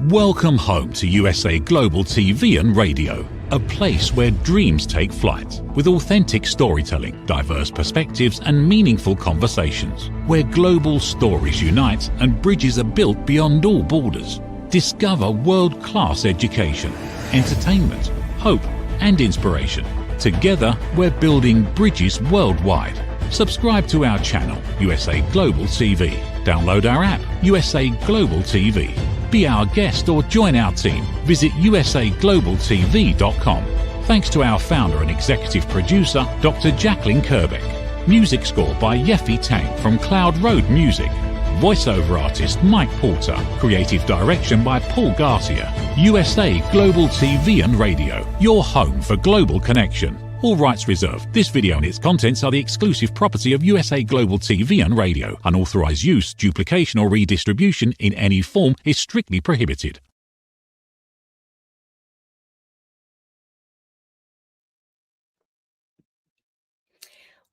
Welcome home to USA Global TV and Radio, a place where dreams take flight, with authentic storytelling, diverse perspectives and meaningful conversations, where global stories unite and bridges are built beyond all borders. Discover world-class education, entertainment, hope and inspiration. Together, we're building bridges worldwide. Subscribe to our channel, USA Global TV. Download our app, USA Global TV. Be our guest or join our team. Visit usaglobaltv.com. Thanks to our founder and executive producer, Dr. Jacalyn Kerbeck. Music score by Yeffy Tang from Cloud Road Music. Voiceover artist Mike Porter. Creative direction by Paul Garcia. USA Global TV and Radio, your home for global connection. All rights reserved. This video and its contents are the exclusive property of USA Global TV and Radio. Unauthorized use, duplication or redistribution in any form is strictly prohibited.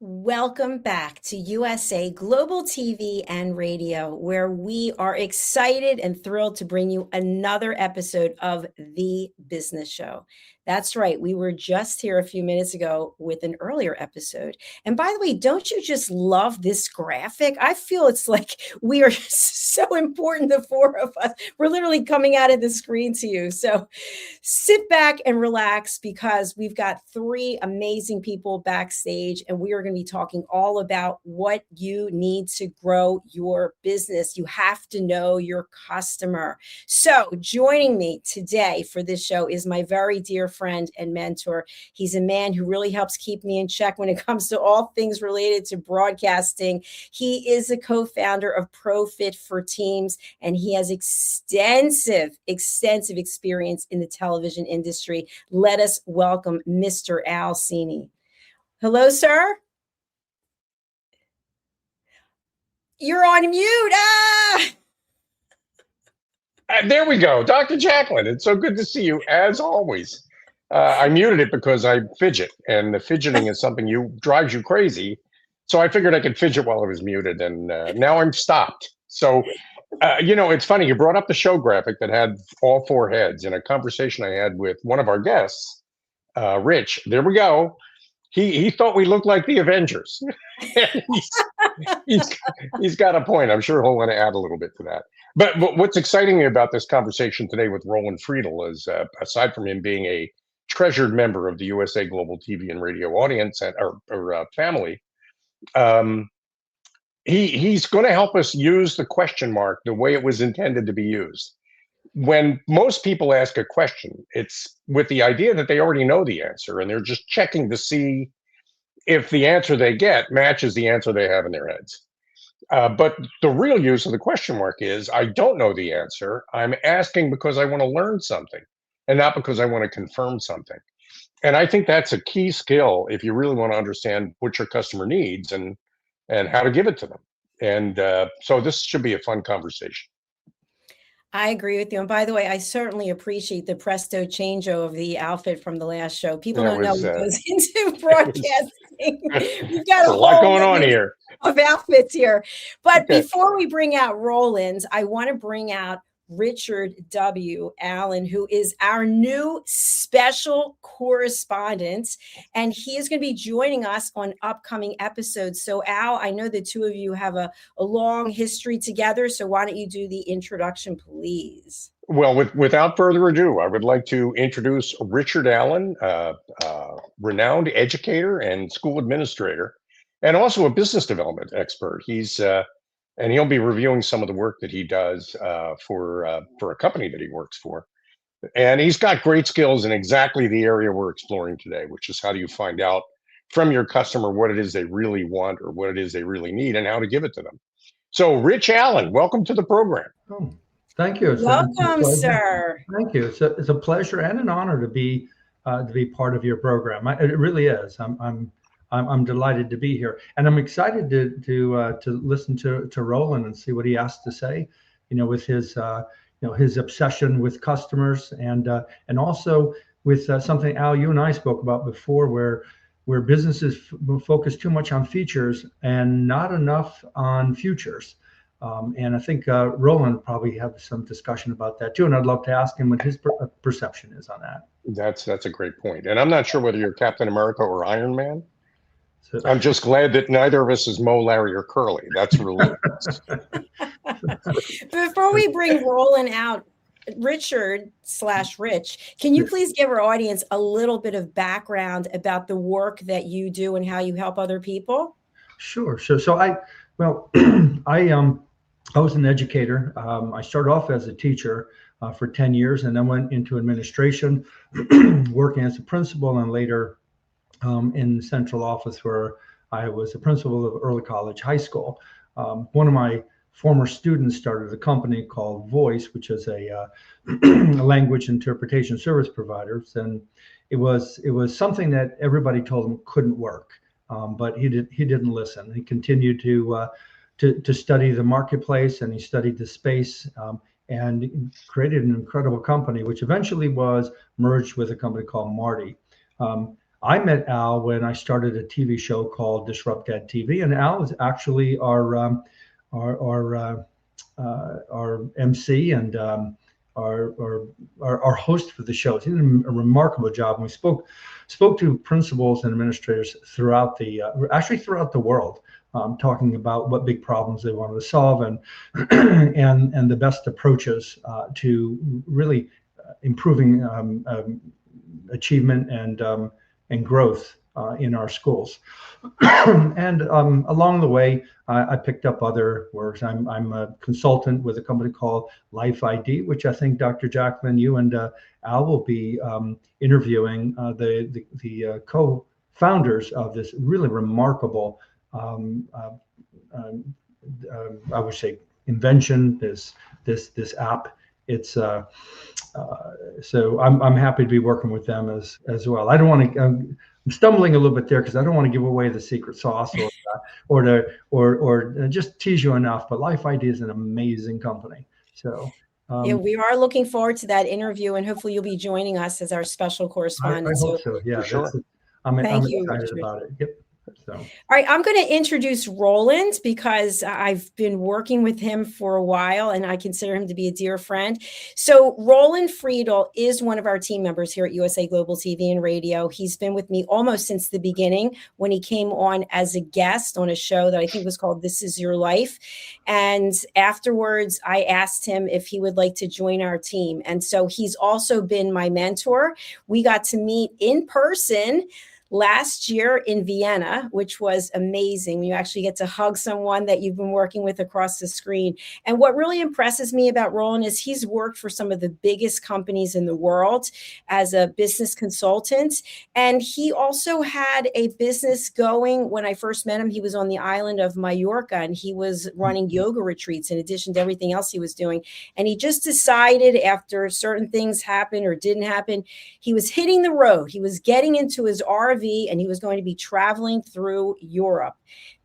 Welcome back to USA Global TV and Radio, where we are excited and thrilled to bring you another episode of The Business Show. That's right. We were just here a few minutes ago with an earlier episode. And by the way, don't you just love this graphic? I feel it's like we are so important, the four of us. We're literally coming out of the screen to you. So sit back and relax, because we've got three amazing people backstage, and we are going to be talking all about what you need to grow your business. You have to know your customer. So joining me today for this show is my very dear friend and mentor. He's a man who really helps keep me in check when it comes to all things related to broadcasting. He is a co-founder of ProFit for Teams, and he has extensive experience in the television industry. Let us welcome Mr. Al Sini. Hello, sir. You're on mute. There we go. Dr. Jacalyn, it's so good to see you, as always. I muted it because I fidget, and the fidgeting is something drives you crazy. So I figured I could fidget while I was muted, and now I'm stopped. So, it's funny. You brought up the show graphic that had all four heads in a conversation I had with one of our guests, Rich. There we go. He thought we looked like the Avengers. he's got a point. I'm sure he'll want to add a little bit to that. But what's exciting about this conversation today with Roland Friedel is, aside from him being a treasured member of the USA Global TV and Radio audience or family, he's going to help us use the question mark the way it was intended to be used. When most people ask a question, it's with the idea that they already know the answer, and they're just checking to see if the answer they get matches the answer they have in their heads. But the real use of the question mark is, I don't know the answer. I'm asking because I want to learn something, and not because I want to confirm something. And I think that's a key skill if you really want to understand what your customer needs and how to give it to them. And so this should be a fun conversation. I agree with you. And by the way, I certainly appreciate the presto changeo of the outfit from the last show. People don't know what goes into broadcasting. We've got a lot going on here of outfits here. But before we bring out Roland, I want to bring out Richard W. Allen, who is our new special correspondent, and he is going to be joining us on upcoming episodes. So, Al, I know the two of you have a long history together, so why don't you do the introduction, please? Well, without further ado, I would like to introduce Richard Allen, renowned educator and school administrator, and also a business development expert. And he'll be reviewing some of the work that he does for a company that he works for. And he's got great skills in exactly the area we're exploring today, which is how do you find out from your customer what it is they really want or what it is they really need and how to give it to them. So, Rich Allen, welcome to the program. Oh, thank you. Welcome, sir. Thank you. It's a pleasure and an honor to be part of your program. It really is. I'm delighted to be here, and I'm excited to listen to Roland and see what he has to say. With his his obsession with customers, and also with something, Al, you and I spoke about before, where businesses focus too much on features and not enough on futures. And I think Roland probably have some discussion about that too. And I'd love to ask him what his perception is on that. That's a great point. And I'm not sure whether you're Captain America or Iron Man. So, I'm just glad that neither of us is Mo, Larry, or Curly. That's relief. Before we bring Roland out, Richard/Rich, can you please give our audience a little bit of background about the work that you do and how you help other people? Sure. So I was an educator. I started off as a teacher for 10 years and then went into administration, working as a principal, and later in the central office where I was a principal of early college high school. One of my former students started a company called Voice, which is a language interpretation service providers, and it was something that everybody told him couldn't work, but he didn't listen. He continued to study the marketplace, and he studied the space, and created an incredible company, which eventually was merged with a company called Marty. I met Al when I started a TV show called Disrupt Ed TV, and Al is actually our MC and our host for the show. He did a remarkable job. And we spoke to principals and administrators throughout the world, talking about what big problems they wanted to solve and the best approaches to really improving achievement and growth in our schools. And along the way, I picked up other works. I'm a consultant with a company called Life ID, which I think Dr. Jacalyn, you and Al will be interviewing the co-founders of this really remarkable, I would say, invention. This app. It's so I'm happy to be working with them as well. I don't want to. I'm stumbling a little bit there because I don't want to give away the secret sauce or just tease you enough. But Life ID is an amazing company. So yeah, we are looking forward to that interview, and hopefully you'll be joining us as our special correspondent. I hope so. Yeah, sure. I'm excited about it. Yep. So. All right, I'm going to introduce Roland because I've been working with him for a while and I consider him to be a dear friend. So Roland Friedel is one of our team members here at USA Global TV and Radio. He's been with me almost since the beginning when he came on as a guest on a show that I think was called This Is Your Life. And afterwards, I asked him if he would like to join our team. And so he's also been my mentor. We got to meet in person last year in Vienna, which was amazing. When you actually get to hug someone that you've been working with across the screen. And what really impresses me about Roland is he's worked for some of the biggest companies in the world as a business consultant. And he also had a business going. When I first met him, he was on the island of Mallorca and he was running yoga retreats in addition to everything else he was doing. And he just decided after certain things happened or didn't happen, he was hitting the road. He was getting into his RV and he was going to be traveling through Europe.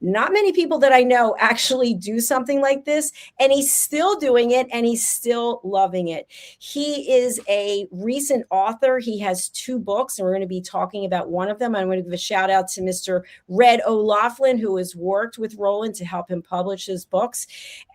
Not many people that I know actually do something like this, and he's still doing it and he's still loving it. He is a recent author. He has 2 books, and we're going to be talking about one of them. I'm going to give a shout out to Mr. Red O'Laughlin, who has worked with Roland to help him publish his books.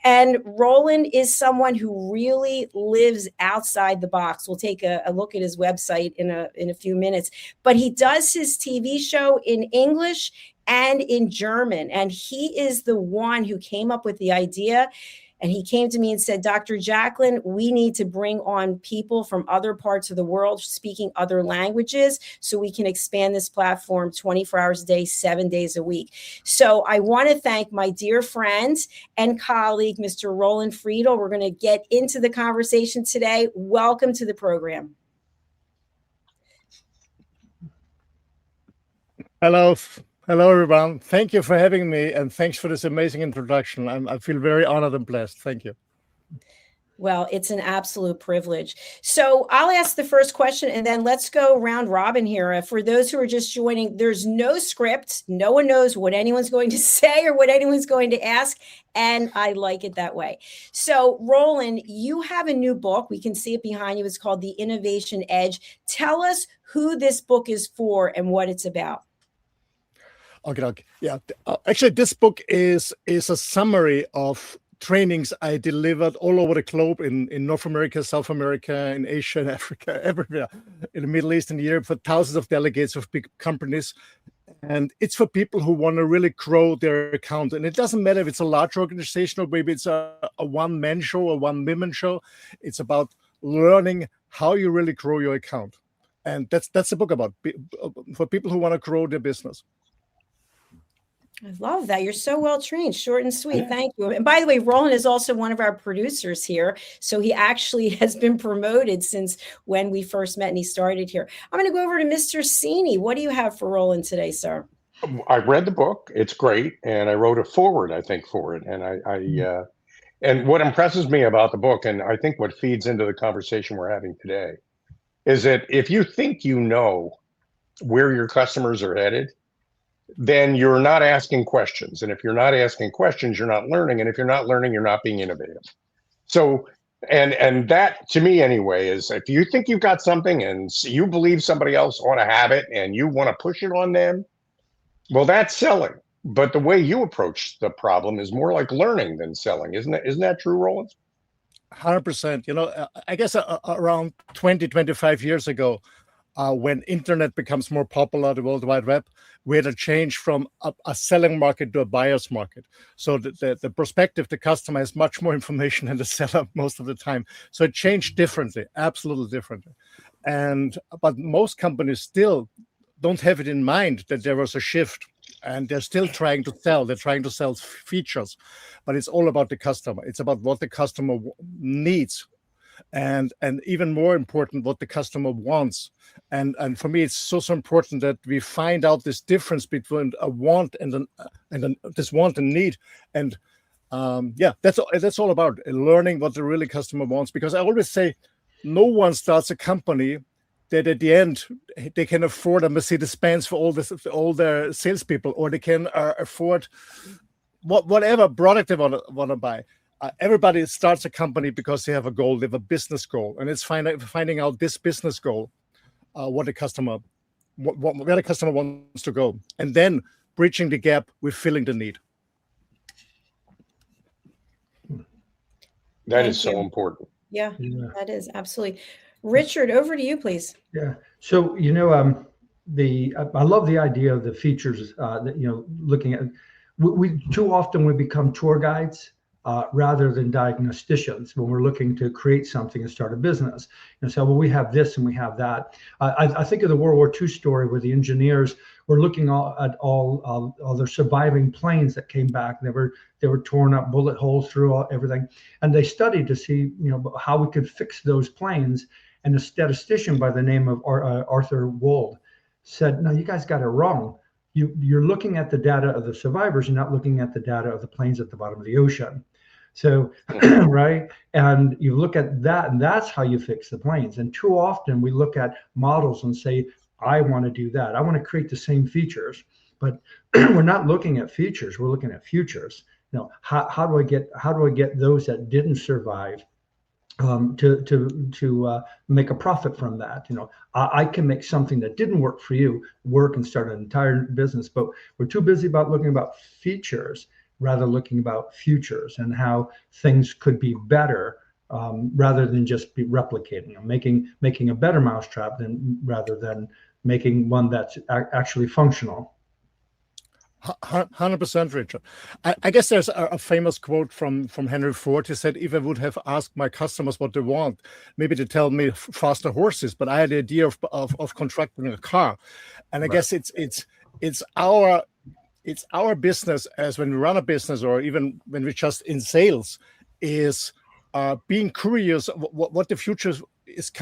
And Roland is someone who really lives outside the box. We'll take a look at his website in a few minutes, but he does his TV show in English and in German. And he is the one who came up with the idea. And he came to me and said, Dr. Jacalyn, we need to bring on people from other parts of the world speaking other languages so we can expand this platform 24 hours a day, 7 days a week. So I want to thank my dear friend and colleague, Mr. Roland Friedel. We're going to get into the conversation today. Welcome to the program. Hello. Hello, everyone. Thank you for having me, and thanks for this amazing introduction. I feel very honored and blessed. Thank you. Well, it's an absolute privilege. So I'll ask the first question, and then let's go round robin here. For those who are just joining, there's no script. No one knows what anyone's going to say or what anyone's going to ask, and I like it that way. So, Roland, you have a new book. We can see it behind you. It's called The Innovation Edge. Tell us who this book is for and what it's about. Okay. Yeah. Actually, this book is a summary of trainings I delivered all over the globe in North America, South America, in Asia, and Africa, everywhere, in the Middle East and Europe, for thousands of delegates of big companies. And it's for people who want to really grow their account. And it doesn't matter if it's a large organization or maybe it's a one-man show or one-woman show. It's about learning how you really grow your account. And that's the book about, for people who want to grow their business. I love that. You're so well trained, short and sweet. Thank you. And by the way, Roland is also one of our producers here. So he actually has been promoted since when we first met and he started here. I'm going to go over to Mr. Sini. What do you have for Roland today, sir? I read the book. It's great. And I wrote a foreword, I think, for it. And and what impresses me about the book, and I think what feeds into the conversation we're having today, is that if you think you know where your customers are headed, then you're not asking questions. And if you're not asking questions, you're not learning. And if you're not learning, you're not being innovative. So, and that, to me anyway, is if you think you've got something and you believe somebody else ought to have it and you want to push it on them, well, that's selling. But the way you approach the problem is more like learning than selling. Isn't that true, Roland? 100%. You know, I guess around 20, 25 years ago, when internet becomes more popular, the World Wide Web, we had a change from a selling market to a buyer's market. So the prospective, the customer has much more information than the seller most of the time. So it changed differently, absolutely differently. But most companies still don't have it in mind that there was a shift, and they're still trying to sell. They're trying to sell features, but it's all about the customer. It's about what the customer needs. And even more important, what the customer wants. And for me, it's so important that we find out this difference between a want and this want and need. And that's all about learning what the really customer wants. Because I always say, no one starts a company that at the end they can afford a Mercedes-Benz for all their salespeople, or they can afford whatever product they want to buy. Everybody starts a company because they have a goal, they have a business goal, and it's finding out this business goal, where the customer wants to go, and then bridging the gap with filling the need. That is so important. Yeah, that is absolutely. Richard, over to you, please. Yeah. So, you know, I love the idea of the features that, you know, looking at, we too often we become tour guides rather than diagnosticians when we're looking to create something and start a business. And so, well, we have this and we have that. I think of the World War II story where the engineers were looking at all their surviving planes that came back. They were torn up, bullet holes through everything, and they studied to see, you know, how we could fix those planes. And a statistician by the name of Arthur Wold said, "No, you guys got it wrong. You're looking at the data of the survivors. You're not looking at the data of the planes at the bottom of the ocean." So, right. And you look at that, and that's how you fix the planes. And too often we look at models and say, I want to do that. I want to create the same features, but we're not looking at features. We're looking at futures. You know, how do I get those that didn't survive to make a profit from that? You know, I can make something that didn't work for you work and start an entire business, but we're too busy about looking about features rather looking about futures and how things could be better, rather than just be replicating them, making a better mousetrap rather than making one that's actually functional. 100%, Richard. I guess there's a famous quote from Henry Ford. He said, if I would have asked my customers what they want, maybe they tell me faster horses, but I had the idea of constructing a car. And I guess it's our business, as when we run a business or even when we're just in sales, is being curious what the future is,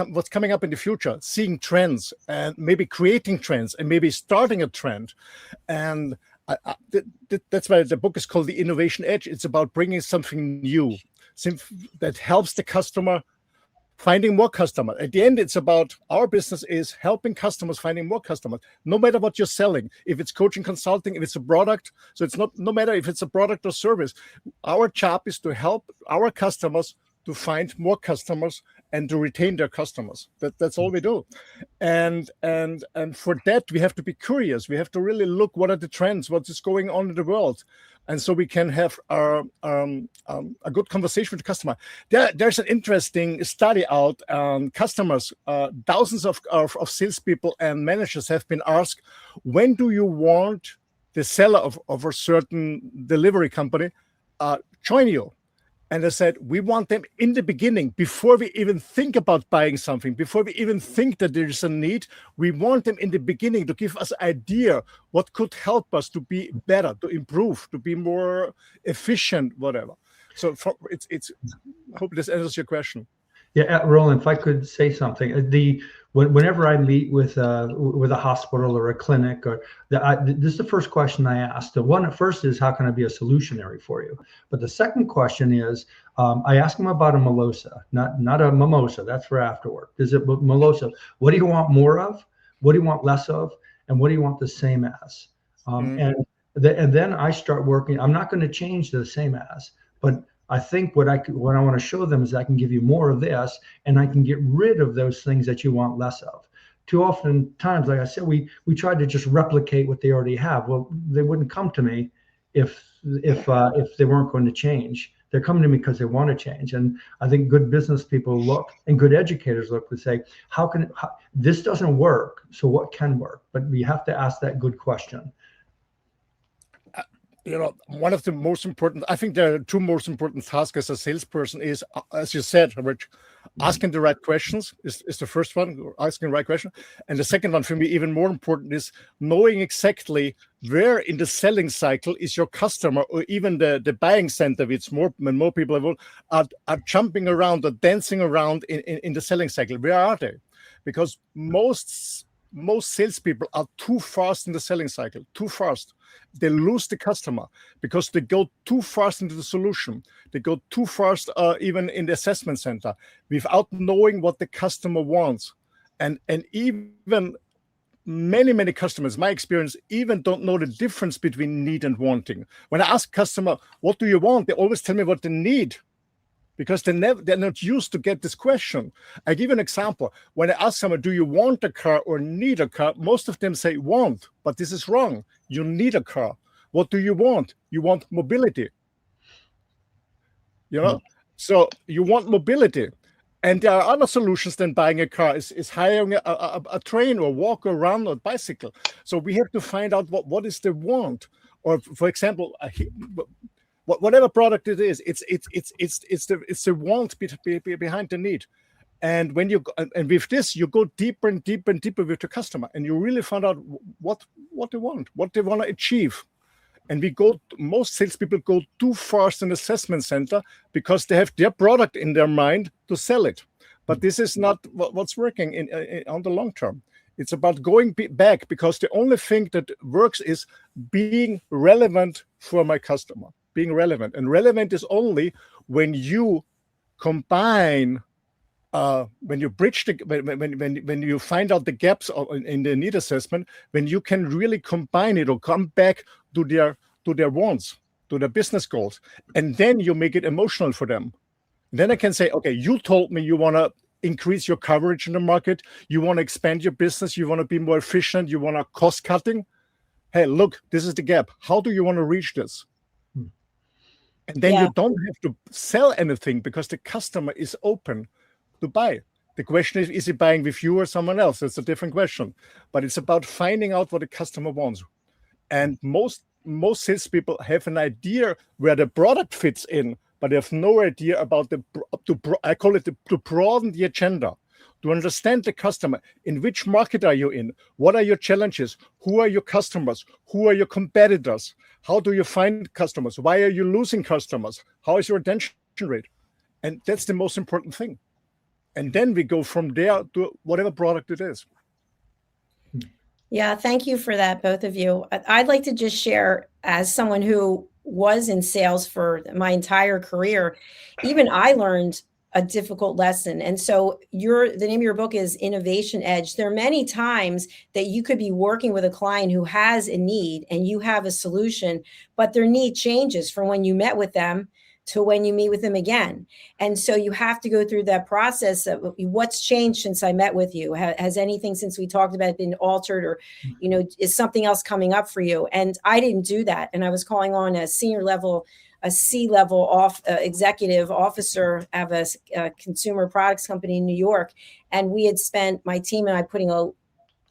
what's coming up in the future, seeing trends and maybe creating trends and maybe starting a trend. And that's why the book is called The Innovation Edge. It's about bringing something new that helps the customer finding more customers. At the end, it's about our business is helping customers finding more customers, no matter what you're selling. If it's coaching, consulting, if it's a product. So it's no matter if it's a product or service. Our job is to help our customers to find more customers and to retain their customers. That's all we do. And for that, we have to be curious. We have to really look what are the trends, what is going on in the world. And so we can have a good conversation with the customer. There's an interesting study out. Customers, thousands of salespeople and managers have been asked, when do you want the seller of a certain delivery company join you? And I said, we want them in the beginning, before we even think about buying something, before we even think that there is a need. We want them in the beginning to give us idea what could help us to be better, to improve, to be more efficient, whatever. So it's. Hope this answers your question. Yeah, Roland, if I could say something, whenever I meet with a hospital or a clinic, this is the first question I ask. The one at first is, how can I be a solutionary for you? But the second question is, I ask them about a Melosa, not a mimosa. That's for afterward. Is it Melosa? What do you want more of? What do you want less of? And what do you want the same as? And then I start working. I'm not going to change the same as, but I think what I want to show them is I can give you more of this, and I can get rid of those things that you want less of. Too often times, like I said, we try to just replicate what they already have. Well, they wouldn't come to me if they weren't going to change. They're coming to me because they want to change. And I think good business people look, and good educators look, to say, this doesn't work, so what can work? But we have to ask that good question. One of the most important, I think there are two most important tasks as a salesperson is, as you said, Rich, asking the right questions is the first one, asking the right question. And the second one, for me, even more important, is knowing exactly where in the selling cycle is your customer, or even the buying center, when more people are jumping around or dancing around in the selling cycle. Where are they? Because most salespeople are too fast in the selling cycle, too fast. They lose the customer because they go too fast into the solution. They go too fast even in the assessment center without knowing what the customer wants. And even many customers, my experience, even don't know the difference between need and wanting. When I ask customer, what do you want? They always tell me what they need, because they're not used to get this question. I give an example. When I ask someone, do you want a car or need a car? Most of them say want, but this is wrong. You need a car. What do you want? You want mobility. So you want mobility. And there are other solutions than buying a car, is hiring a train or walk or run or bicycle. So we have to find out what is the want. Or for example, whatever product it is, it's the want behind the need. And when with this, you go deeper and deeper and deeper with the customer, and you really find out what they want, what they want to achieve. And most salespeople go too fast in the assessment center because they have their product in their mind to sell it. But this is not what's working on the long term. It's about going back, because the only thing that works is being relevant for my customer. Being relevant, and relevant is only when you combine, when you bridge when you find out the gaps in the need assessment, when you can really combine it or come back to their wants, to their business goals, and then you make it emotional for them. Then I can say, okay, you told me you want to increase your coverage in the market, you want to expand your business, you want to be more efficient, you want to cost cutting. Hey, look, this is the gap. How do you want to reach this? And then you don't have to sell anything, because the customer is open to buy. The question is he buying with you or someone else? That's a different question. But it's about finding out what the customer wants. And most salespeople have an idea where the product fits in, but they have no idea about I call it to broaden the agenda, to understand the customer. In which market are you in? What are your challenges? Who are your customers? Who are your competitors? How do you find customers? Why are you losing customers? How is your retention rate? And that's the most important thing. And then we go from there to whatever product it is. Yeah, thank you for that, both of you. I'd like to just share, as someone who was in sales for my entire career, even I learned a difficult lesson. And so the name of your book is Innovation Edge. There are many times that you could be working with a client who has a need and you have a solution, but their need changes from when you met with them to when you meet with them again. And so you have to go through that process of what's changed since I met with you. Has anything since we talked about it been altered, or, is something else coming up for you? And I didn't do that. And I was calling on a senior level, a C-level executive officer of a consumer products company in New York. And we had spent, my team and I, putting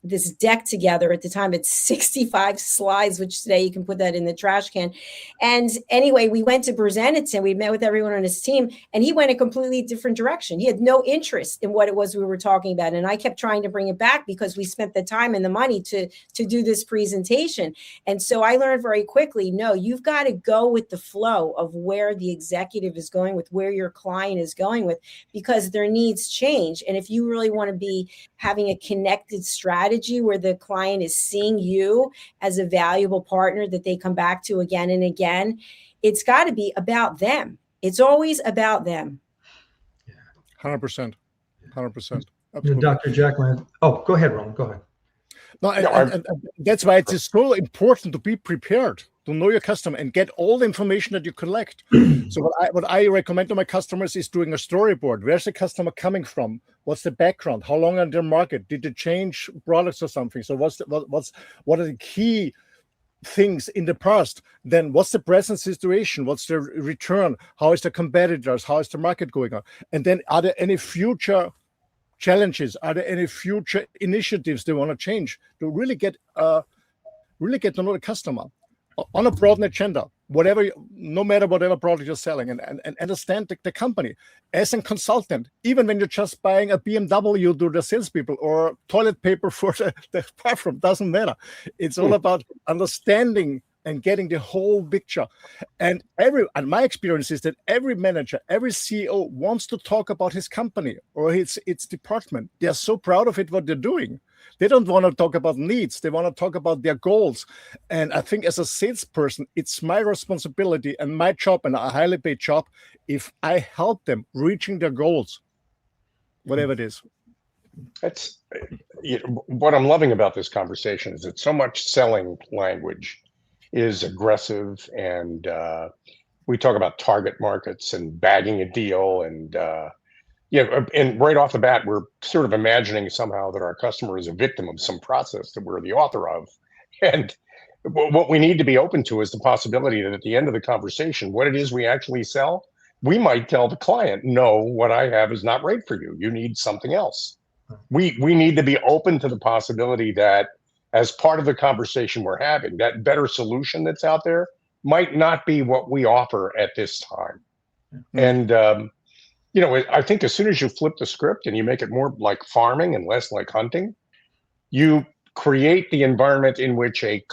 this deck together. At the time, it's 65 slides, which today you can put that in the trash can. And anyway, we went to present it to him. We met with everyone on his team, and he went a completely different direction. He had no interest in what it was we were talking about. And I kept trying to bring it back because we spent the time and the money to do this presentation. And so I learned very quickly, no, you've got to go with the flow of where the executive is going with, where your client is going with, because their needs change. And if you really want to be having a connected strategy where the client is seeing you as a valuable partner that they come back to again and again, it's got to be about them. It's always about them. 100%. 100%. Dr. Jacalyn. Oh, go ahead, Ron. Go ahead. No, and that's why it is so important to be prepared, to know your customer and get all the information that you collect. So what I recommend to my customers is doing a storyboard. Where's the customer coming from? What's the background? How long on their market? Did they change products or something? So what are the key things in the past? Then what's the present situation? What's the return? How is the competitors? How is the market going on? And then are there any future challenges? Are there any future initiatives they want to change to really get to know the customer on a broad agenda, no matter whatever product you're selling, and understand the company as a consultant, even when you're just buying a BMW to the salespeople or toilet paper for the bathroom, doesn't matter. It's all about understanding and getting the whole picture. And my experience is that every manager, every CEO wants to talk about his company or its department. They are so proud of it, what they're doing. They don't want to talk about needs. They want to talk about their goals. And I think as a salesperson, it's my responsibility and my job, and a highly paid job, if I help them reaching their goals, whatever it is. That's what I'm loving about this conversation, is that so much selling language is aggressive, and we talk about target markets and bagging a deal, and and right off the bat, we're sort of imagining somehow that our customer is a victim of some process that we're the author of. And what we need to be open to is the possibility that at the end of the conversation, what it is we actually sell, we might tell the client, no, what I have is not right for you. You need something else. We need to be open to the possibility that as part of the conversation we're having, that better solution that's out there might not be what we offer at this time. And, I think as soon as you flip the script and you make it more like farming and less like hunting, you create the environment in which a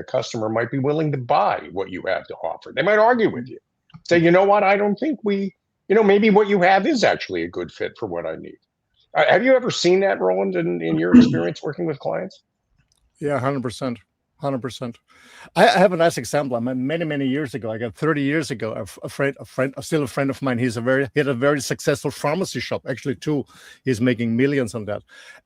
customer might be willing to buy what you have to offer. They might argue with you, say, you know what, I don't think maybe what you have is actually a good fit for what I need. Have you ever seen that, Roland, in your experience working with clients? Yeah, 100%. 100%. I have a nice example. Many years ago, 30 years ago, a friend, still a friend of mine. He had a very successful pharmacy shop. Actually, two. He's making millions on that.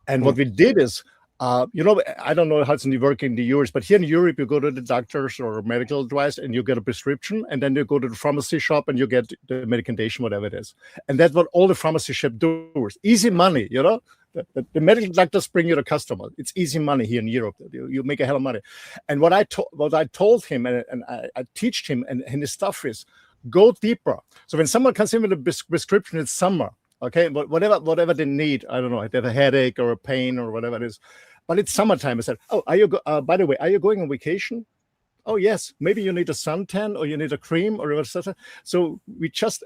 And what we did is, I don't know how it's working in the US, but here in Europe, you go to the doctors or medical advice and you get a prescription, and then you go to the pharmacy shop and you get the medication, whatever it is. And that's what all the pharmacy shop do. Easy money, The medical doctors bring you the customer. It's easy money here in Europe. You make a hell of money. And what I told him, and I teach him, and his stuff is, go deeper. So when someone comes in with a prescription, it's summer, okay? But whatever they need, I don't know, if they have a headache or a pain or whatever it is. But it's summertime. I said, oh, by the way, are you going on vacation? Oh, yes. Maybe you need a suntan or you need a cream or whatever. So we just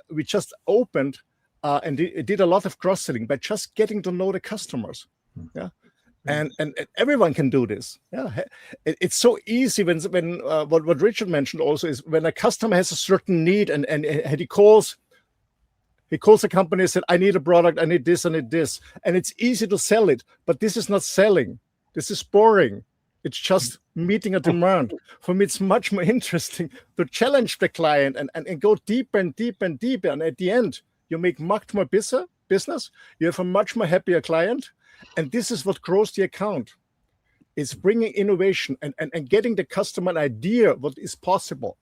opened and did a lot of cross-selling by just getting to know the customers. Yeah. And everyone can do this. Yeah. It's so easy when what Richard mentioned also is when a customer has a certain need and he calls the company and said, I need a product, I need this, I need this. And it's easy to sell it, but this is not selling. This is boring. It's just meeting a demand. For me, it's much more interesting to challenge the client and go deeper and deeper and deeper. And at the end, you make much more business. You have a much more happier client. And this is what grows the account. It's bringing innovation and getting the customer an idea what is possible.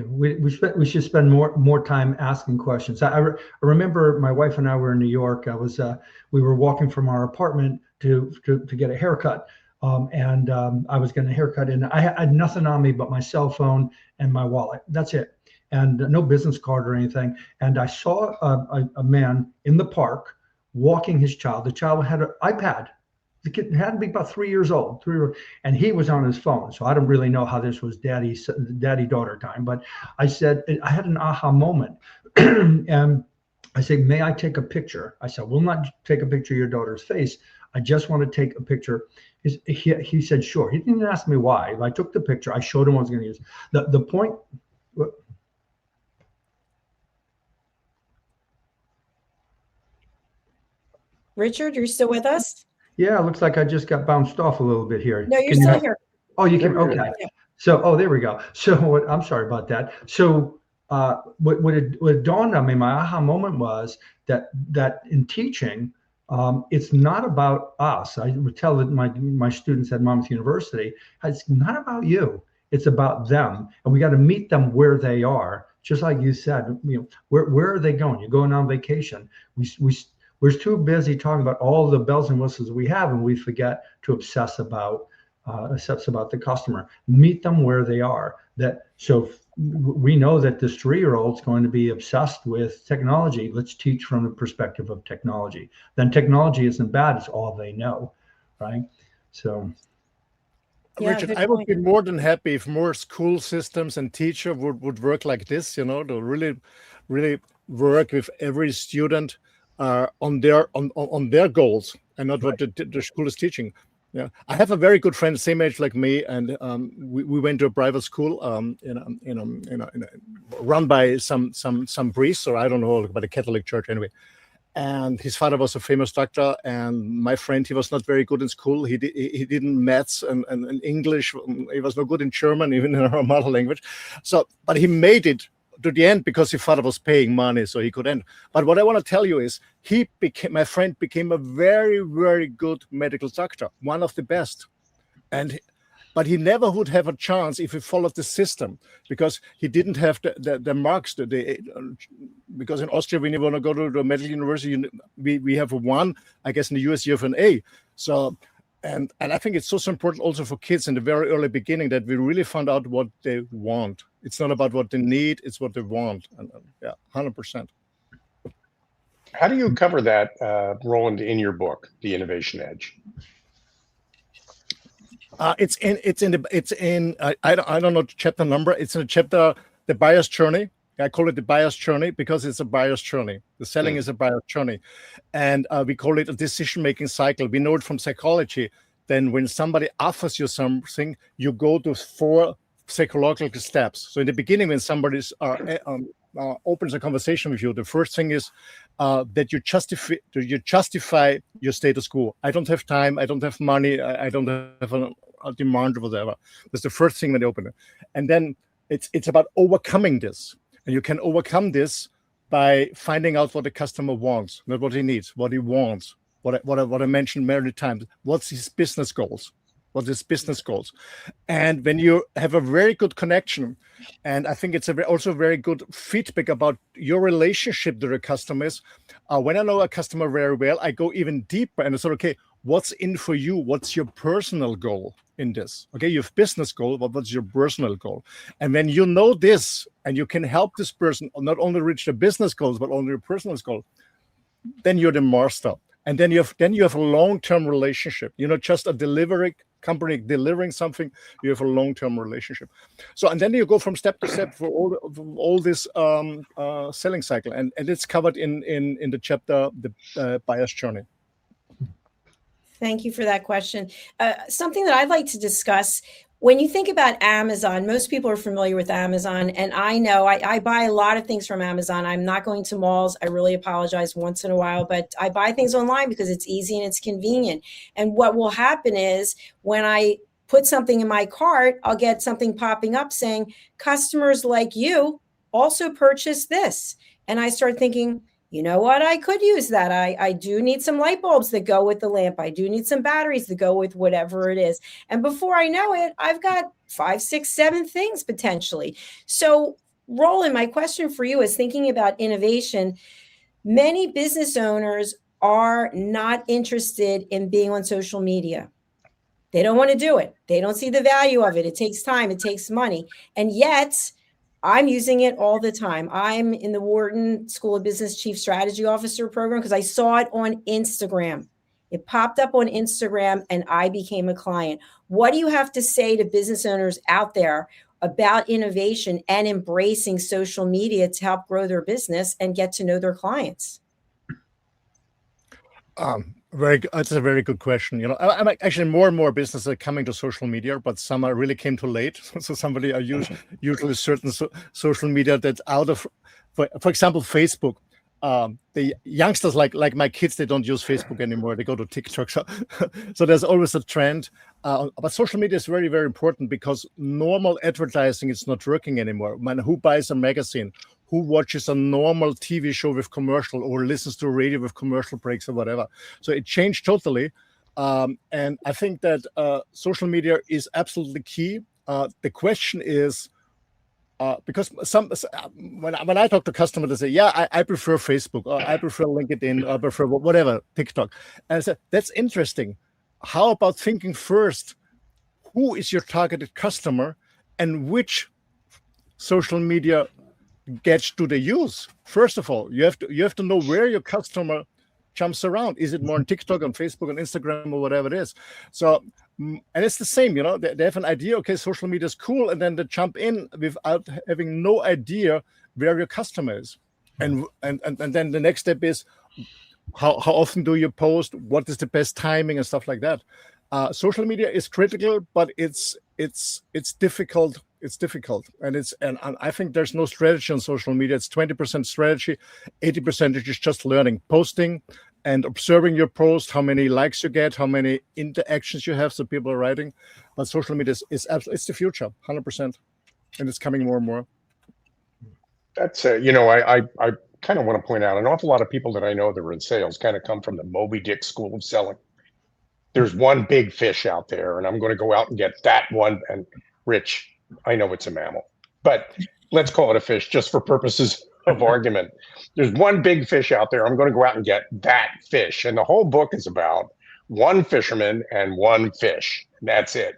we should spend more time asking questions. I remember my wife and I were in New York. We were walking from our apartment to get a haircut. I was getting a haircut, and I had nothing on me but my cell phone and my wallet. That's it, and no business card or anything. And I saw a man in the park walking his child. The child had an iPad. The kid had to be about 3 years old, and he was on his phone. So I don't really know how this was daddy-daughter time. But I said, I had an aha moment. And I said, may I take a picture? I said, we'll not take a picture of your daughter's face. I just want to take a picture. He said, sure. He didn't ask me why. I took the picture. I showed him what I was going to use. The point. Richard, you're still with us? Yeah, it looks like I just got bounced off a little bit here. No, you're still here. Oh, you can. Okay. Yeah. So, there we go. So, I'm sorry about that. So, what dawned on me, my aha moment was that in teaching, it's not about us. I would tell my students at Monmouth University, it's not about you. It's about them, and we got to meet them where they are. Just like you said, where are they going? You're going on vacation. We're too busy talking about all the bells and whistles we have, and we forget to obsess about the customer. Meet them where they are. So we know that this 3-year-old is going to be obsessed with technology. Let's teach from the perspective of technology. Then technology isn't bad; it's all they know, right? So. Yeah, Richard, I would be more than happy if more school systems and teacher would work like this, to really work with every student on their goals and not what the school is teaching. Yeah, I have a very good friend, same age like me, and we went to a private school, run by some priest, or I don't know, by the Catholic Church anyway. And his father was a famous doctor, and my friend, he was not very good in school. He didn't maths and English. He was no good in German, even in our mother language. So, but he made it to the end because his father was paying money, so he could end. But what I want to tell you is, my friend became a very, very good medical doctor, one of the best. But he never would have a chance if he followed the system, because he didn't have the marks. Because in Austria, when you want to go to the medical university, we have a 1. I guess in the US you have an A. So, and I think it's so important also for kids in the very early beginning that we really find out what they want. It's not about what they need; it's what they want. And 100%. How do you cover that, Roland, in your book, The Innovation Edge? It's in I don't know the chapter number. It's in a chapter, the buyer's journey. I call it the buyer's journey because it's a buyer's journey. The selling is a buyer's journey, and we call it a decision-making cycle. We know it from psychology. Then when somebody offers you something, you go to 4 psychological steps. So in the beginning, when somebody opens a conversation with you, the first thing is that you justify your status quo. I don't have time. I don't have money. I don't have a demand or whatever. That's the first thing when they open it. And then it's about overcoming this. And you can overcome this by finding out what the customer wants, not what he needs, what he wants. What I mentioned many times. What's his business goals? What is business goals? And when you have a very good connection, and I think it's also very good feedback about your relationship to the customers. When I know a customer very well, I go even deeper and I say, okay, what's in for you? What's your personal goal in this? Okay, you have business goal, but what's your personal goal? And when you know this, and you can help this person not only reach their business goals, but only their personal goal, then you're the master. And then you have a long-term relationship. You're not just a delivery company delivering something. You have a long-term relationship. So, and then you go from step to step for all this selling cycle, and it's covered in the chapter, the buyer's journey. Thank you for that question. Something that I'd like to discuss. When you think about Amazon, most people are familiar with Amazon, and I know I buy a lot of things from Amazon. I'm not going to malls. I really apologize once in a while, but I buy things online because it's easy and it's convenient. And what will happen is when I put something in my cart, I'll get something popping up saying, customers like you also purchase this. And I start thinking, you know what? I could use that. I do need some light bulbs that go with the lamp. I do need some batteries that go with whatever it is. And before I know it, I've got 5, 6, 7 things potentially. So Roland, my question for you is thinking about innovation. Many business owners are not interested in being on social media. They don't want to do it. They don't see the value of it. It takes time. It takes money. And yet I'm using it all the time. I'm in the Wharton School of Business Chief Strategy Officer program because I saw it on Instagram. It popped up on Instagram and I became a client. What do you have to say to business owners out there about innovation and embracing social media to help grow their business and get to know their clients? That's a very good question. You know, I'm actually more and more businesses are coming to social media, but some are really came too late. So somebody are usually certain social media that's out of, for example, Facebook. The youngsters like my kids, they don't use Facebook anymore. They go to TikTok. So there's always a trend. But social media is very, very important because normal advertising is not working anymore. Man, who buys a magazine? Who watches a normal TV show with commercial or listens to radio with commercial breaks or whatever? So it changed totally. And I think that social media is absolutely key. The question is, because when I talk to customers, they say, yeah, I prefer Facebook, or I prefer LinkedIn, or I prefer whatever, TikTok. And I said, that's interesting. How about thinking first, who is your targeted customer and which social media gets do they use? First of all, you have to know where your customer jumps around. Is it more on TikTok, on Facebook, on Instagram, or whatever it is? So, and it's the same, you know, they have an idea, okay, social media is cool, and then they jump in without having no idea where your customer is. And then the next step is, how often do you post? What is the best timing and stuff like that? Social media is critical, but it's difficult. It's difficult, and I think there's no strategy on social media. It's 20% strategy, 80% is just learning, posting, and observing your post, how many likes you get, how many interactions you have, so people are writing. But social media is absolutely, it's the future, 100%, and it's coming more and more. That's you know, I kind of want to point out an awful lot of people that I know that are in sales kind of come from the Moby Dick school of selling. There's one big fish out there, and I'm going to go out and get that one. And Rich, I know it's a mammal, but let's call it a fish just for purposes of argument. There's one big fish out there. I'm going to go out and get that fish. And the whole book is about one fisherman and one fish. That's it.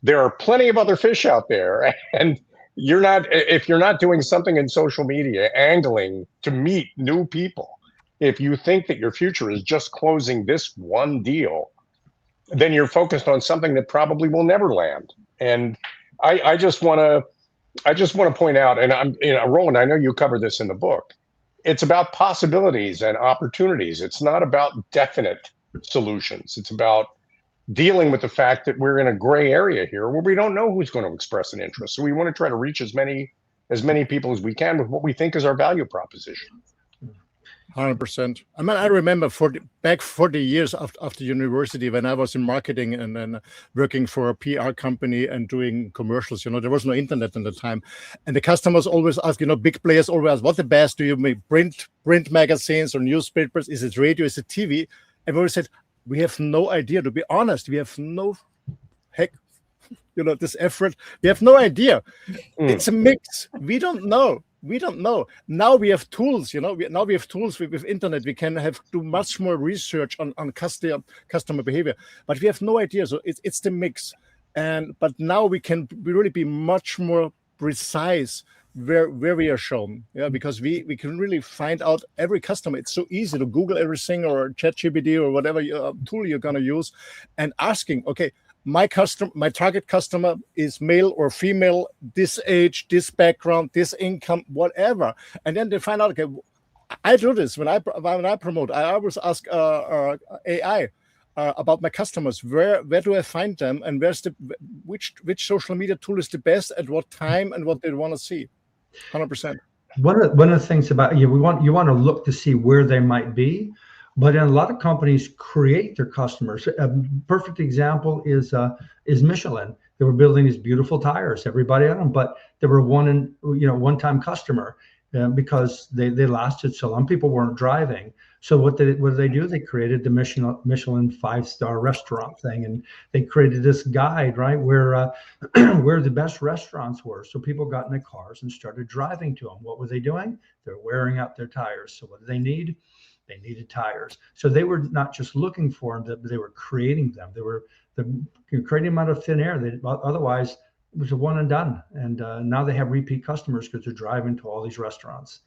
There are plenty of other fish out there. And if you're not doing something in social media, angling to meet new people, if you think that your future is just closing this one deal, then you're focused on something that probably will never land. And I just want to point out, and Roland, I know you cover this in the book. It's about possibilities and opportunities. It's not about definite solutions. It's about dealing with the fact that we're in a gray area here where we don't know who's going to express an interest. So we want to try to reach as many people as we can with what we think is our value proposition. 100%. I mean, I remember back 40 years after university, when I was in marketing and then working for a PR company and doing commercials, you know, there was no internet at the time. And the customers always ask, you know, big players always ask, what the best? Do you make print magazines or newspapers? Is it radio? Is it TV? And we always said, we have no idea. To be honest, we have no this effort. We have no idea. It's a mix. We don't know. Now we have tools, you know. Now we have tools with internet. We can do much more research on customer behavior, but we have no idea. So it's the mix, but now we really be much more precise where we are shown, because we can really find out every customer. It's so easy to Google everything or ChatGPT or whatever tool you're gonna use, and asking, okay, my target customer is male or female, this age, this background, this income, whatever. And then they find out, okay, I do this when I promote. I always ask AI about my customers. Where do I find them, and which social media tool is the best at what time and what they want to see. 100%. One of the things about you want to look to see where they might be. But in a lot of companies create their customers. A perfect example is Michelin. They were building these beautiful tires, everybody had them, but they were one-time customer. because they lasted so long. People weren't driving. So what did they do? They created the Michelin 5-star restaurant thing, and they created this guide, right, where where the best restaurants were. So people got in their cars and started driving to them. What were they doing? They're wearing out their tires. So what do they need? They needed tires. So they were not just looking for them, but they were creating them. They were creating them out of thin air. Otherwise, it was a one and done. And now they have repeat customers because they're driving to all these restaurants.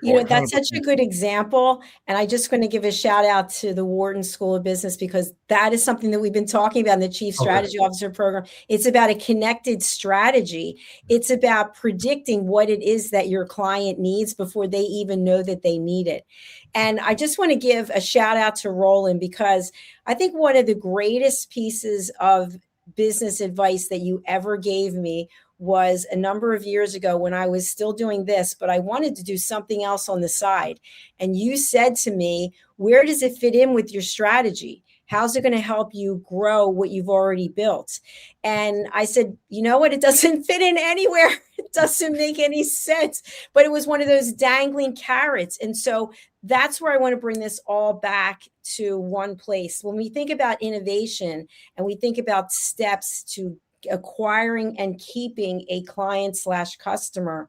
That's such a good example. And I just going to give a shout out to the Wharton School of Business, because that is something that we've been talking about in the Chief Strategy Officer program. It's about a connected strategy. It's about predicting what it is that your client needs before they even know that they need it. And I just want to give a shout out to Roland, because I think one of the greatest pieces of business advice that you ever gave me was a number of years ago when I was still doing this, but I wanted to do something else on the side. And you said to me, where does it fit in with your strategy? How's it going to help you grow what you've already built? And I said, you know what? It doesn't fit in anywhere. It doesn't make any sense. But it was one of those dangling carrots. And so that's where I want to bring this all back to one place. When we think about innovation and we think about steps to acquiring and keeping a client/customer,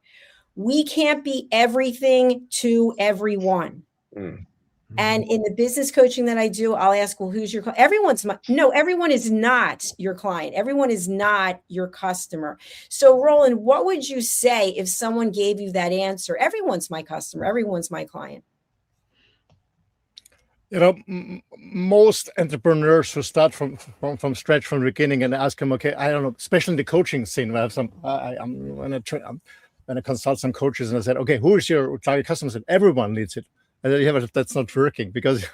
we can't be everything to everyone. And in the business coaching that I do, I'll ask, well, who's your client? Everyone is not your client. Everyone is not your customer. So Roland, what would you say if someone gave you that answer? Everyone's my customer. Everyone's my client. Most entrepreneurs who start from scratch, from the beginning, and ask them, okay, I don't know, especially in the coaching scene, where when I consult some coaches, and I said, okay, who is your target customer? I said, everyone needs it. And then, but that's not working, because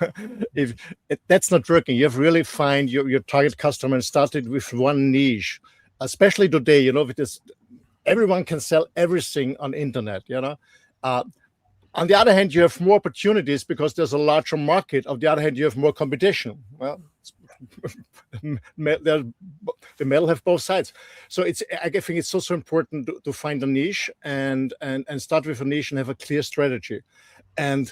that's not working. You have to really find your target customer and start it with one niche. Especially today, with this, everyone can sell everything on internet. On the other hand, you have more opportunities because there's a larger market. On the other hand, you have more competition. Well, the medal have both sides. So I think it's also important to find a niche and start with a niche and have a clear strategy. And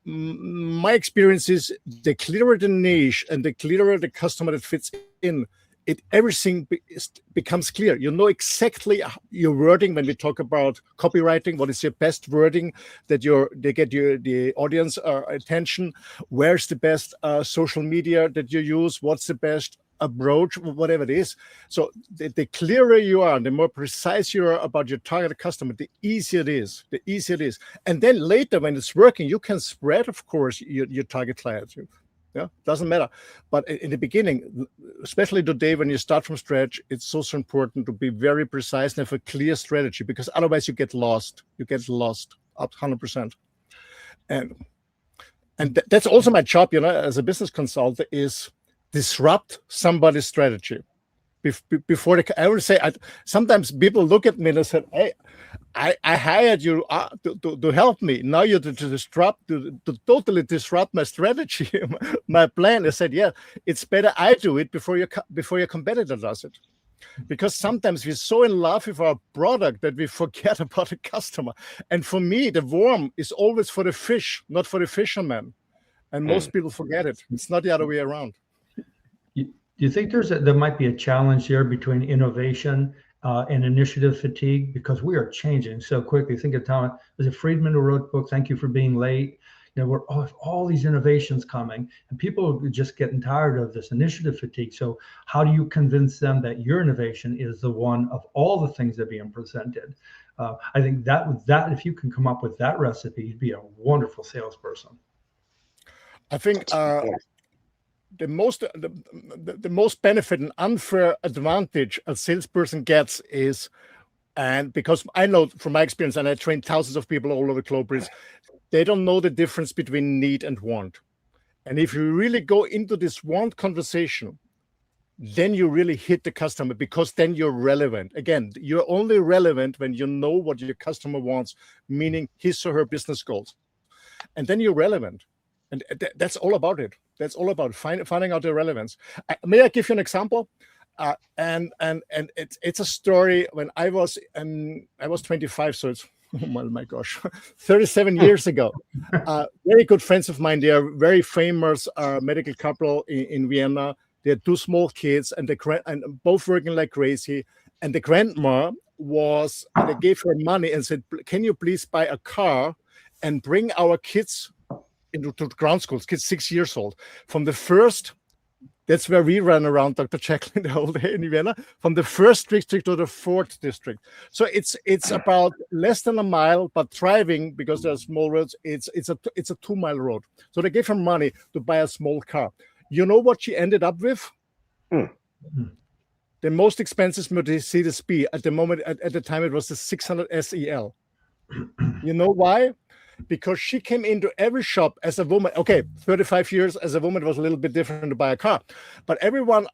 my experience is, the clearer the niche and the clearer the customer that fits in, everything becomes clear. You know exactly your wording. When we talk about copywriting, what is your best wording that they get the audience attention? Where's the best social media that you use? What's the best approach? Whatever it is. So the clearer you are, the more precise you are about your target customer, the easier it is. And then later, when it's working, you can spread, of course, your target clients. Yeah, doesn't matter. But in the beginning, especially today, when you start from scratch, it's also important to be very precise and have a clear strategy, because otherwise you get lost. Up 100%. And that's also my job, as a business consultant, is disrupt somebody's strategy. Before I would say, sometimes people look at me and say, hey, I hired you to help me. Now you're to totally disrupt my strategy, my plan. I said, yeah, it's better I do it before your competitor does it. Because sometimes we're so in love with our product that we forget about the customer. And for me, the worm is always for the fish, not for the fisherman. And most people forget it. It's not the other way around. Do you think there might be a challenge here between innovation and initiative fatigue, because we are changing so quickly? Think of Tom, was it Friedman who wrote the book, Thank You for Being Late? We're all these innovations coming, and people are just getting tired of this initiative fatigue. So how do you convince them that your innovation is the one of all the things that are being presented? I think that if you can come up with that recipe, you'd be a wonderful salesperson. I think the most benefit and unfair advantage a salesperson gets is, and because I know from my experience, and I train thousands of people all over the globe, is they don't know the difference between need and want. And if you really go into this want conversation, then you really hit the customer, because then you're relevant. Again, you're only relevant when you know what your customer wants, meaning his or her business goals. And then you're relevant. And that's all about it. That's all about finding out the relevance. May I give you an example? And it's a story. When I was 25, so it's oh my gosh, 37 years ago. Very good friends of mine. They are very famous medical couple in Vienna. They had 2 small kids, and both working like crazy. And the grandma they gave her money and said, "Can you please buy a car and bring our kids into ground schools, kids 6 years old, from the first." That's where we ran around, Dr. Jacalyn, the whole day in Vienna, from the 1st district to the 4th district. So it's about less than a mile, but driving, because there are small roads, it's a 2-mile road. So they gave her money to buy a small car. You know what she ended up with? The most expensive Mercedes-B at the time, it was the 600 SEL. You know why? Because she came into every shop as a woman. Okay, 35 years as a woman was a little bit different to buy a car. But everyone,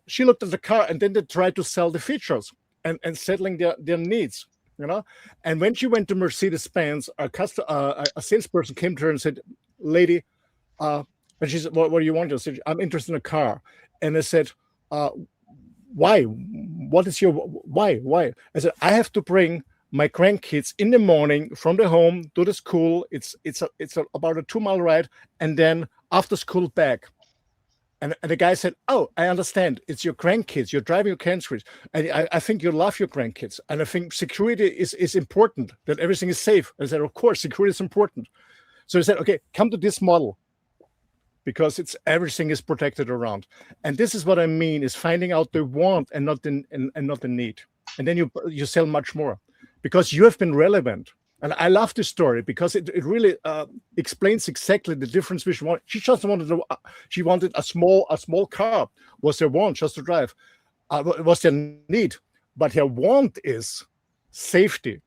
she looked at the car and then they tried to sell the features and settling their needs, you know? And when she went to Mercedes-Benz, a salesperson came to her and said, "Lady," and she said, what do you want? I said, "I'm interested in a car." And I said, "Why? What is your, why?" I said, "I have to bring my grandkids in the morning from the home to the school. It's about a 2-mile ride, and then after school back." And the guy said, "Oh, I understand. It's your grandkids. You're driving your grandkids. And I think you love your grandkids. And I think security is important, that everything is safe." I said, "Of course, security is important." So he said, "Okay, come to this model, because everything is protected around." And this is what I mean, is finding out the want and not the need. And then you sell much more, because you have been relevant. And I love this story because it really explains exactly the difference between she just wanted a small car, was her want, just to drive, was their need. But her want is safety,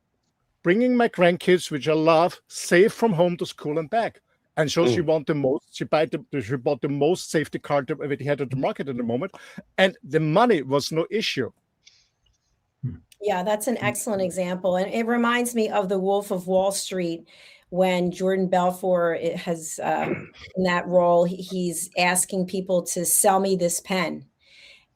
bringing my grandkids, which I love, safe from home to school and back. And so she bought the most safety car that he had at the market at the moment, and the money was no issue. Yeah, that's an excellent example. And it reminds me of the Wolf of Wall Street, when Jordan Belfort has in that role, he's asking people to sell me this pen.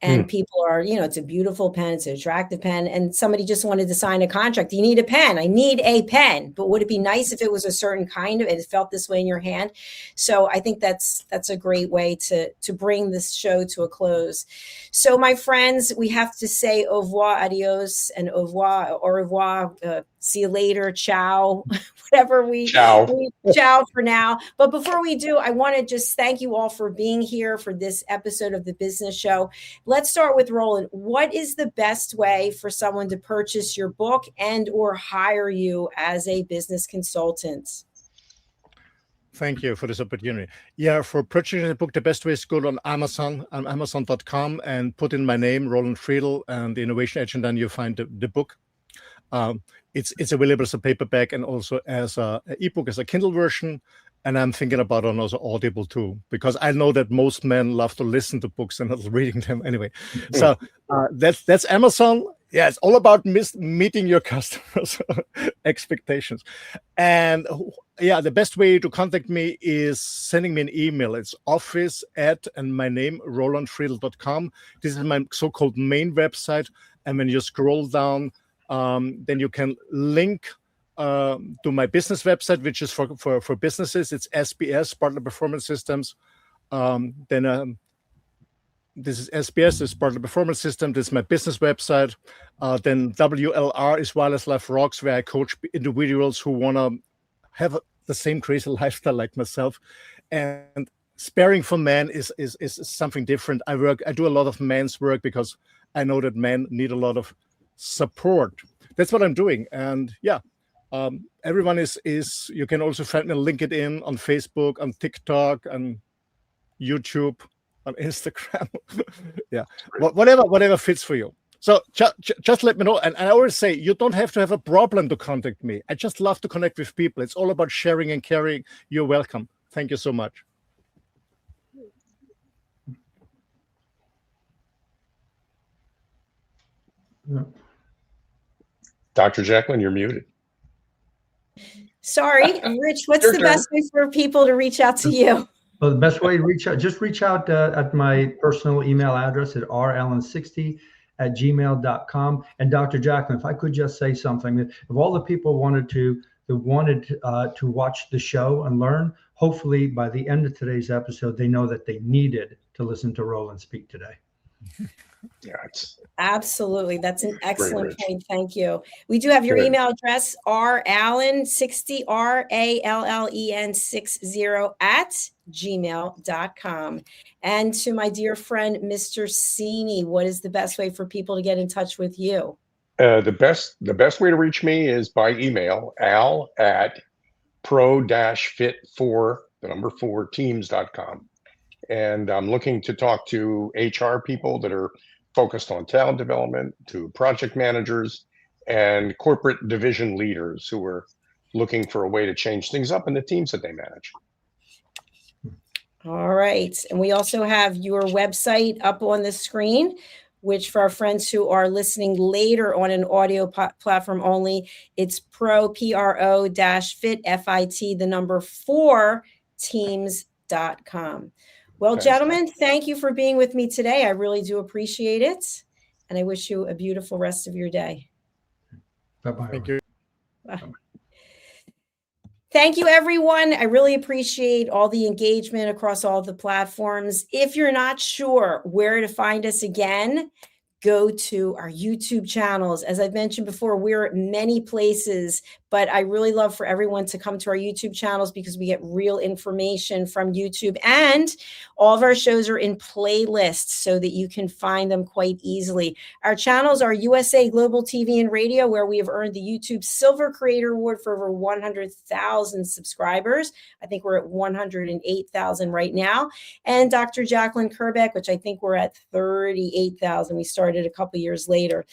And people are, it's a beautiful pen, it's an attractive pen. And somebody just wanted to sign a contract. You need a pen. I need a pen. But would it be nice if it was a certain kind of, it felt this way in your hand? So I think that's a great way to bring this show to a close. So my friends, we have to say au revoir, adios, and au revoir. See you later. Ciao. Whatever ciao for now. But before we do, I want to just thank you all for being here for this episode of The Business Show. Let's start with Roland. What is the best way for someone to purchase your book and or hire you as a business consultant? Thank you for this opportunity. Yeah, for purchasing the book, the best way is to go on Amazon, on Amazon.com, and put in my name, Roland Friedl, and the Innovation Agent, and you find the book. It's available as a paperback and also as an ebook, as a Kindle version. And I'm thinking about it also Audible too, because I know that most men love to listen to books and not reading them anyway. So that's Amazon. Yeah, it's all about meeting your customers' expectations. And yeah, the best way to contact me is sending me an email. It's office@and my name, rolandfriedl.com. This is my so-called main website. And when you scroll down, then you can link to my business website, which is for businesses. It's SBS, Partner Performance Systems. This is SBS, this is Partner Performance System. This is my business website. Then WLR is Wireless Life Rocks, where I coach individuals who want to have the same crazy lifestyle like myself. And Sparing for Men is something different. I do a lot of men's work because I know that men need a lot of support. That's what I'm doing. And yeah, everyone is you can also find me on LinkedIn, on Facebook, on TikTok, on YouTube, on Instagram. Yeah, whatever fits for you. So just let me know. And I always say, you don't have to have a problem to contact me. I just love to connect with people. It's all about sharing and caring. You're welcome. Thank you so much. Yeah. Dr. Jacalyn, you're muted. Sorry, Rich, what's the best way for people to reach out to you? Well, the best way to reach out at my personal email address at rallen60 gmail.com. And Dr. Jacalyn, if I could just say something, if all the people wanted to watch the show and learn, hopefully by the end of today's episode, they know that they needed to listen to Roland speak today. Yeah, it's Absolutely. That's an excellent rich. point. Thank you. We do have your Good. email address, rallen60, RALLEN 60 at gmail.com. And to my dear friend, Mr. Cini, what is the best way for people to get in touch with you? The best way to reach me is by email, al@pro-fit4teams.com. And I'm looking to talk to HR people that are focused on talent development, to project managers and corporate division leaders who are looking for a way to change things up in the teams that they manage. All right. And we also have your website up on the screen, which for our friends who are listening later on an audio platform only, it's pro-fit, FIT, the number 4 teams.com. Well, gentlemen, thank you for being with me today. I really do appreciate it. And I wish you a beautiful rest of your day. Bye-bye. Thank you. Bye. Thank you, everyone. I really appreciate all the engagement across all the platforms. If you're not sure where to find us again, go to our YouTube channels. As I've mentioned before, we're at many places, but I really love for everyone to come to our YouTube channels because we get real information from YouTube, and all of our shows are in playlists so that you can find them quite easily. Our channels are USA Global TV and Radio, where we have earned the YouTube Silver Creator Award for over 100,000 subscribers. I think we're at 108,000 right now. And Dr. Jacalyn Kerbeck, which I think we're at 38,000. We started a couple years later.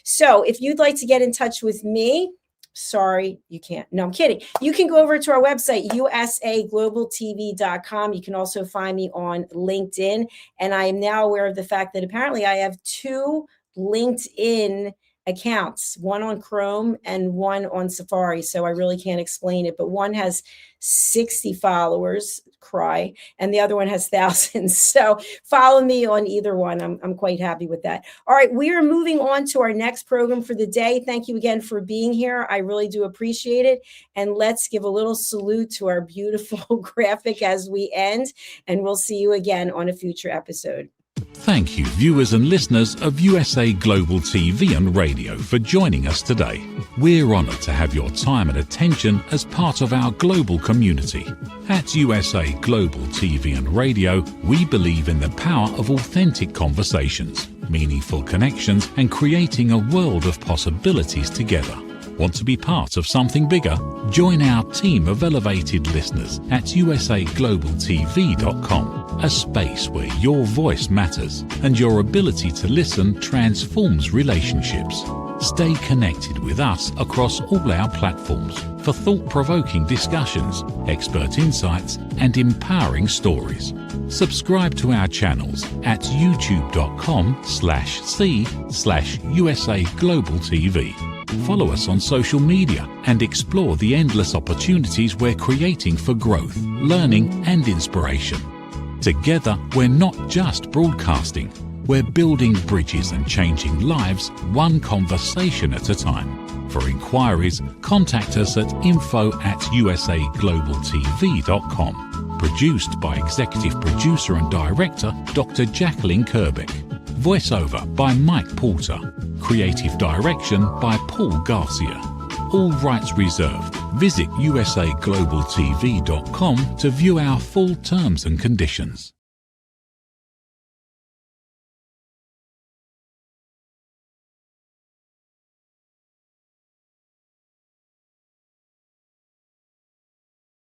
So if you'd like to get in touch with me, sorry, you can't. No, I'm kidding. You can go over to our website, usaglobaltv.com. You can also find me on LinkedIn. And I am now aware of the fact that apparently I have 2 LinkedIn accounts, one on Chrome and one on Safari. So I really can't explain it, but one has 60 followers, cry, and the other one has thousands. So follow me on either one. I'm quite happy with that. All right, we are moving on to our next program for the day. Thank you again for being here. I really do appreciate it. And let's give a little salute to our beautiful graphic as we end, and we'll see you again on a future episode. Thank you, viewers and listeners of USA Global TV and Radio, for joining us today. We're honoured to have your time and attention as part of our global community. At USA Global TV and Radio, we believe in the power of authentic conversations, meaningful connections, and creating a world of possibilities together. Want to be part of something bigger? Join our team of elevated listeners at usaglobaltv.com, a space where your voice matters and your ability to listen transforms relationships. Stay connected with us across all our platforms for thought-provoking discussions, expert insights, and empowering stories. Subscribe to our channels at youtube.com/c/usaglobaltv. Follow us on social media and explore the endless opportunities we're creating for growth, learning, and inspiration. Together, we're not just broadcasting, we're building bridges and changing lives one conversation at a time. For inquiries, contact us at info@usaglobaltv.com. Produced by Executive Producer and Director Dr. Jacalyn Kerbeck. Voiceover by Mike Porter. Creative direction by Paul Garcia. All rights reserved. Visit usaglobaltv.com to view our full terms and conditions.